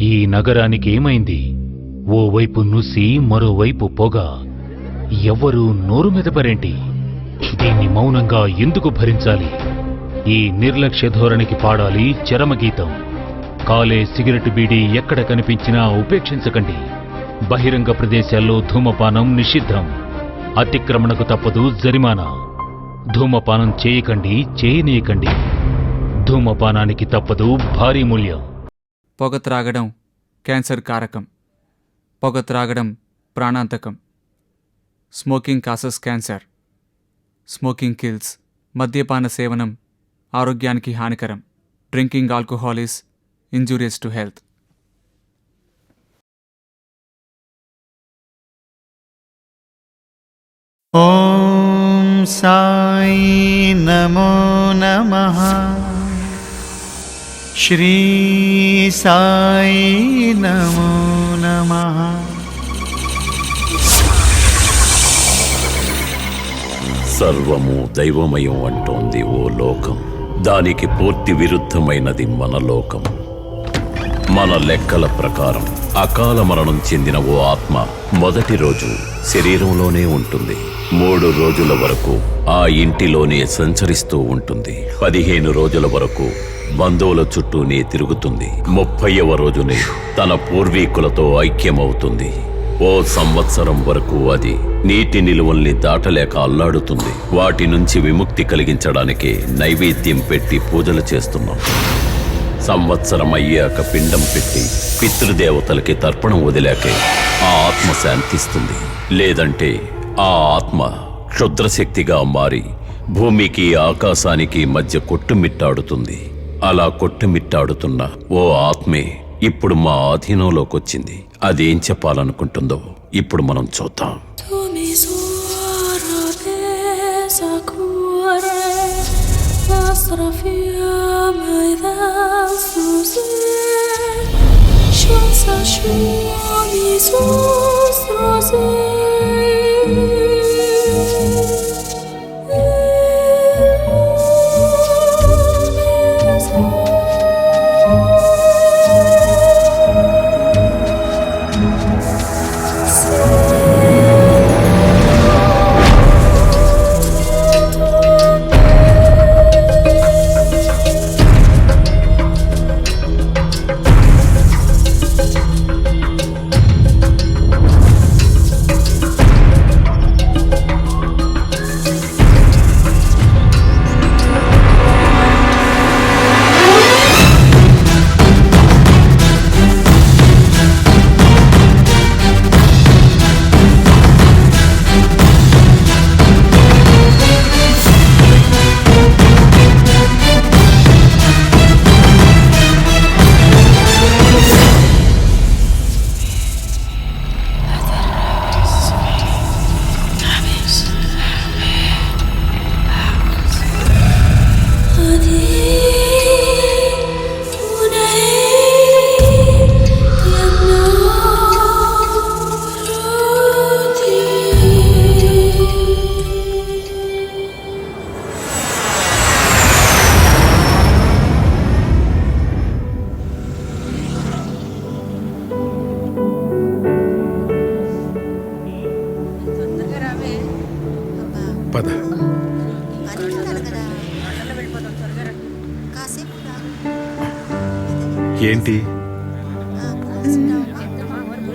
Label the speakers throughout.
Speaker 1: ఈ నగరానికి ఏమైంది? ఓవైపు నుసి మరోవైపు పొగ. ఎవ్వరూ నోరు మెదపరేంటి? దీన్ని మౌనంగా ఎందుకు భరించాలి? ఈ నిర్లక్ష్య ధోరణికి పాడాలి చరమగీతం. కాలే సిగరెట్ బీడీ ఎక్కడ కనిపించినా ఉపేక్షించకండి. బహిరంగ ప్రదేశాల్లో ధూమపానం నిషిద్ధం. అతిక్రమణకు తప్పదు జరిమానా. ధూమపానం చేయకండి, చేయనీయకండి. ధూమపానానికి తప్పదు భారీ మూల్యం.
Speaker 2: పొగ త్రాగడం క్యాన్సర్ కారకం. పొగ త్రాగడం ప్రాణాంతకం. Smoking causes cancer. Smoking kills. మద్యపాన సేవనం ఆరోగ్యానికి హానికరం. Drinking alcohol is injurious to health.
Speaker 3: Om Sai నమో నమః. శ్రీ సాయి నమో నమః.
Speaker 4: సర్వము దైవమయం అంటోంది ఓ లోకం. దానికి పూర్తి విరుద్ధమైనది మన లోకం. మన లెక్కల ప్రకారం అకాల మరణం చెందిన ఓ ఆత్మ మొదటి రోజు శరీరంలోనే ఉంటుంది. 3 రోజుల వరకు ఆ ఇంటిలోనే సంచరిస్తూ ఉంటుంది. 15 రోజుల వరకు బంధువుల చుట్టూనే తిరుగుతుంది. 30వ రోజునే తన పూర్వీకులతో ఐక్యమవుతుంది. ఓ సంవత్సరం వరకు అది నీటి నిలువల్ని దాటలేక అల్లాడుతుంది. వాటి నుంచి విముక్తి కలిగించడానికి నైవేద్యం పెట్టి పూజలు చేస్తున్నాం. సంవత్సరం అయ్యాక పిండం పెట్టి పితృదేవతలకి తర్పణం వదిలాకే ఆ ఆత్మ శాంతిస్తుంది. లేదంటే ఆ ఆత్మ క్షుద్రశక్తిగా మారి భూమికి ఆకాశానికి మధ్య కొట్టుమిట్టాడుతుంది. అలా కొట్టుమిట్టాడుతున్న ఓ ఆత్మే ఇప్పుడు మా ఆధీనంలోకొచ్చింది. అదేం చెప్పాలనుకుంటుందో ఇప్పుడు మనం చూద్దాం.
Speaker 5: ఏంటి?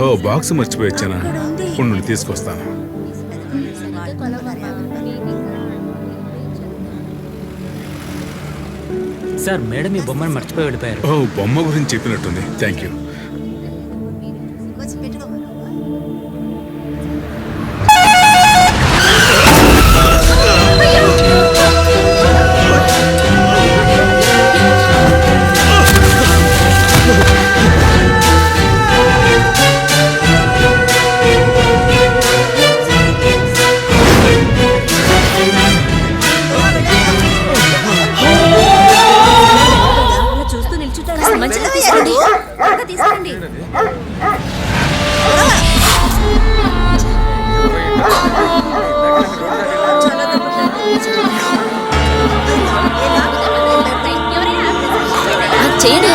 Speaker 5: ఓ బాక్స్ మర్చిపోయొచ్చానా? ఉండు తీసుకొస్తాను.
Speaker 6: సార్ మేడం ఈ బొమ్మను మర్చిపోయి వెళ్ళిపోయారు.
Speaker 5: ఓ బొమ్మ గురించి చెప్పినట్టుంది. Thank you.
Speaker 7: చేయండి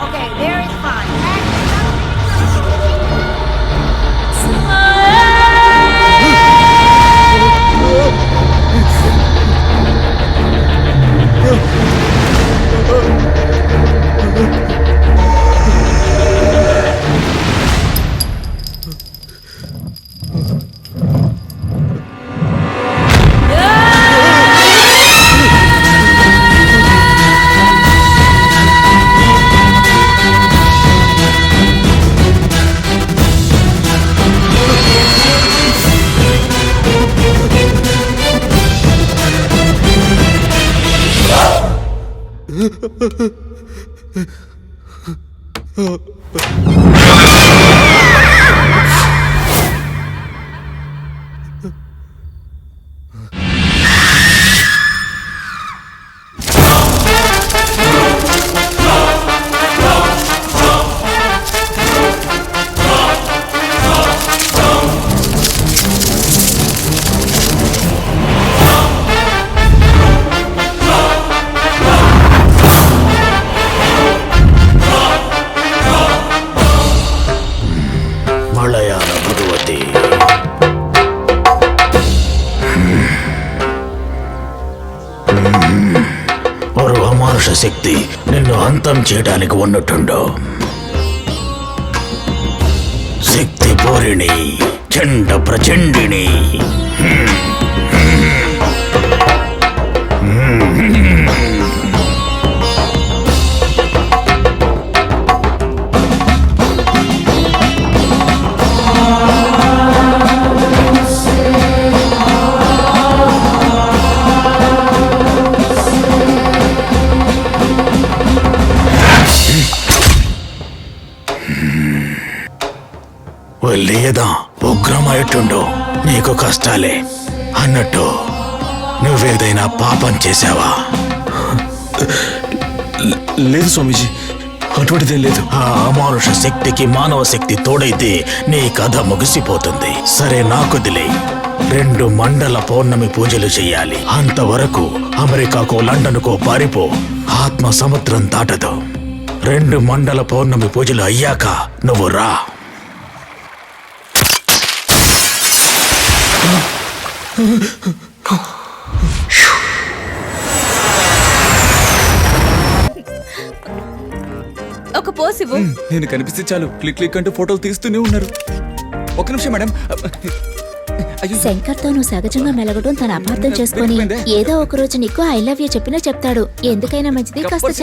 Speaker 7: Okay, there is fine.
Speaker 8: మలయాళ భగవతి ఒక అమానుష శక్తి నిన్ను అంతం చేయడానికి ఉన్నట్టుండో. శక్తి పూరిణి చండ ప్రచండిని. లేదా ఉగ్రమయ్యుండు నీకు కష్టాలే అన్నట్టు నువ్వేదైనా పాపం చేశావా?
Speaker 9: లేదు స్వామీజీ, అటువంటిదేం లేదు.
Speaker 8: ఆ అమానుష శక్తికి మానవ శక్తి తోడైతే నీ కథ ముగిసిపోతుంది. సరే, నాకొదిలే. 2 మండల పౌర్ణమి పూజలు చెయ్యాలి. అంతవరకు అమెరికాకో లండన్కో పారిపో. ఆత్మ సముద్రం దాటదు. 2 మండల పౌర్ణమి పూజలు అయ్యాక నువ్వు రా.
Speaker 7: ఒక పోస్ ఇవ్వు.
Speaker 2: నేను కనిపిస్తే చాలు క్లిక్ క్లిక్ అంటూ ఫోటోలు తీస్తూనే ఉన్నారు. ఒక నిమిషం మేడం.
Speaker 10: శంకర్తో నువ్వు సహజంగా మెలగడం తను అపార్థం చేసుకొని ఏదో ఒక రోజు నీకు ఐ లవ్ యూ చెప్పినా చెప్తాడు. ఎందుకైనా మంచిది కాస్త